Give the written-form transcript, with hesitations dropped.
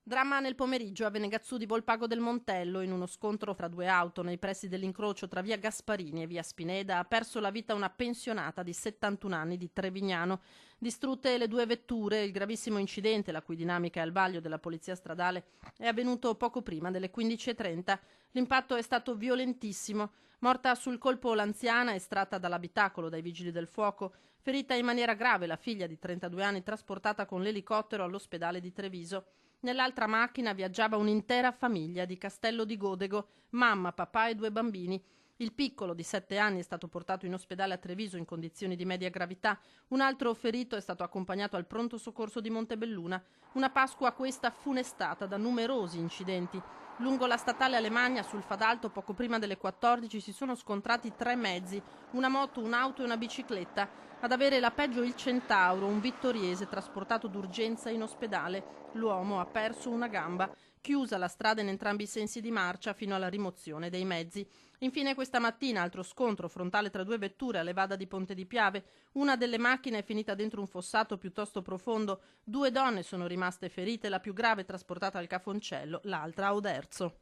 Dramma nel pomeriggio a Venegazzu di Volpago del Montello. In uno scontro fra due auto nei pressi dell'incrocio tra via Gasparini e via Spineda ha perso la vita una pensionata di 71 anni di Trevignano. Distrutte le due vetture, il gravissimo incidente, la cui dinamica è al vaglio della polizia stradale, è avvenuto poco prima delle 15:30. L'impatto è stato violentissimo. Morta sul colpo l'anziana, estratta dall'abitacolo dai vigili del fuoco. Ferita in maniera grave la figlia di 32 anni, trasportata con l'elicottero all'ospedale di Treviso. Nell'altra macchina viaggiava un'intera famiglia di Castello di Godego, mamma, papà e due bambini. Il piccolo di 7 anni è stato portato in ospedale a Treviso in condizioni di media gravità. Un altro ferito è stato accompagnato al pronto soccorso di Montebelluna. Una Pasqua questa funestata da numerosi incidenti. Lungo la statale Alemagna, sul Fadalto, poco prima delle 14 si sono scontrati 3 mezzi, una moto, un'auto e una bicicletta. Ad avere la peggio il Centauro, un vittoriese trasportato d'urgenza in ospedale. L'uomo ha perso una gamba. Chiusa la strada in entrambi i sensi di marcia fino alla rimozione dei mezzi. Infine questa mattina altro scontro frontale tra due vetture a Levada di Ponte di Piave. Una delle macchine è finita dentro un fossato piuttosto profondo. 2 donne sono rimaste ferite, la più grave trasportata al Cafoncello, l'altra a Oderzo.